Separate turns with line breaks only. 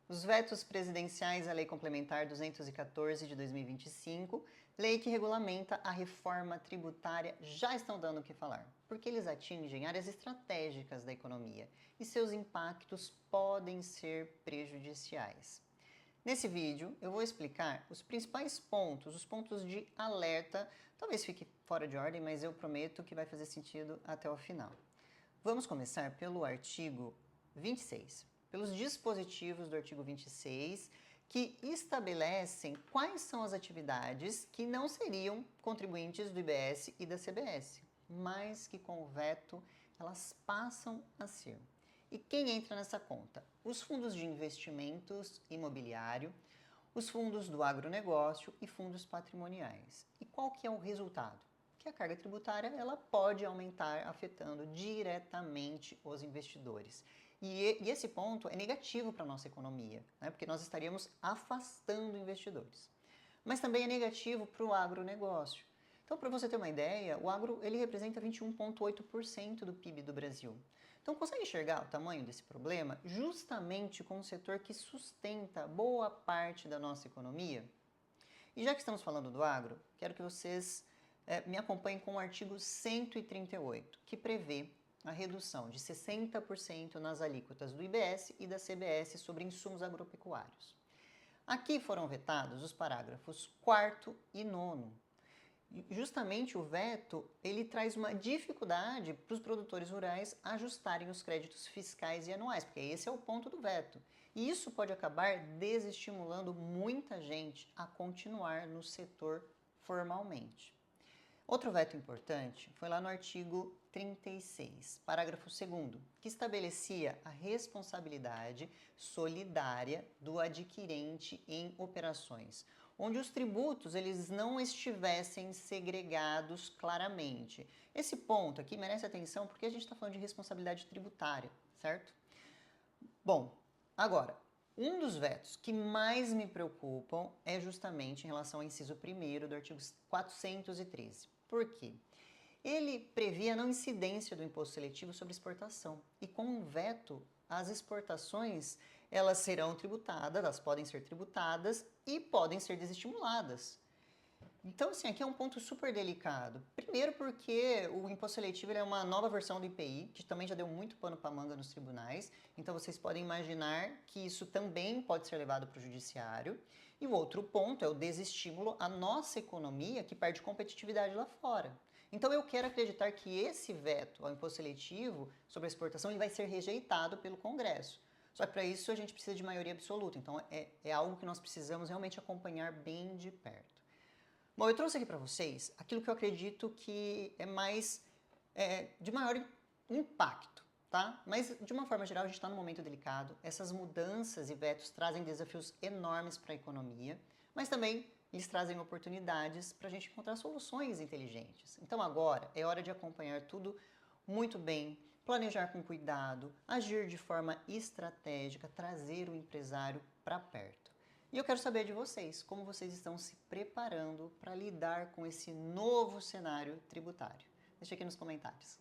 Os vetos presidenciais à Lei Complementar 214 de 2025, lei que regulamenta a reforma tributária, já estão dando o que falar, porque eles atingem áreas estratégicas da economia e seus impactos podem ser prejudiciais. Nesse vídeo, eu vou explicar os principais pontos, os pontos de alerta. Talvez fique fora de ordem, mas eu prometo que vai fazer sentido até o final. Vamos começar pelo artigo 26, pelos dispositivos do artigo 26, que estabelecem quais são as atividades que não seriam contribuintes do IBS e da CBS, mas que com o veto elas passam a ser. E quem entra nessa conta? Os fundos de investimentos imobiliário, os fundos do agronegócio e fundos patrimoniais. E qual que é o resultado? Que a carga tributária ela pode aumentar, afetando diretamente os investidores. E esse ponto é negativo para a nossa economia, né? Porque nós estaríamos afastando investidores. Mas também é negativo para o agronegócio. Então, para você ter uma ideia, o agro ele representa 21,8% do PIB do Brasil. Então, consegue enxergar o tamanho desse problema justamente com um setor que sustenta boa parte da nossa economia? E já que estamos falando do agro, quero que vocês me acompanhem com o artigo 138, que prevê a redução de 60% nas alíquotas do IBS e da CBS sobre insumos agropecuários. Aqui foram vetados os parágrafos 4º e 9º. Justamente o veto, ele traz uma dificuldade para os produtores rurais ajustarem os créditos fiscais e anuais, porque esse é o ponto do veto. E isso pode acabar desestimulando muita gente a continuar no setor formalmente. Outro veto importante foi lá no artigo 36, parágrafo 2º, que estabelecia a responsabilidade solidária do adquirente em operações, onde os tributos eles não estivessem segregados claramente. Esse ponto aqui merece atenção porque a gente está falando de responsabilidade tributária, certo? Bom, agora, um dos vetos que mais me preocupam é justamente em relação ao inciso 1º do artigo 413. Por quê? Ele previa a não incidência do imposto seletivo sobre exportação. E com um veto, as exportações elas serão tributadas, elas podem ser tributadas e podem ser desestimuladas. Então, assim, aqui é um ponto super delicado. Primeiro porque o imposto seletivo é uma nova versão do IPI, que também já deu muito pano para manga nos tribunais. Então, vocês podem imaginar que isso também pode ser levado para o judiciário. E o outro ponto é o desestímulo à nossa economia, que perde competitividade lá fora. Então, eu quero acreditar que esse veto ao imposto seletivo sobre a exportação ele vai ser rejeitado pelo Congresso. Só que para isso a gente precisa de maioria absoluta. Então, é algo que nós precisamos realmente acompanhar bem de perto. Bom, eu trouxe aqui para vocês aquilo que eu acredito que é mais de maior impacto, tá? Mas de uma forma geral a gente está num momento delicado. Essas mudanças e vetos trazem desafios enormes para a economia, mas também eles trazem oportunidades para a gente encontrar soluções inteligentes. Então agora é hora de acompanhar tudo muito bem, planejar com cuidado, agir de forma estratégica, trazer o empresário para perto. E eu quero saber de vocês, como vocês estão se preparando para lidar com esse novo cenário tributário. Deixa aqui nos comentários.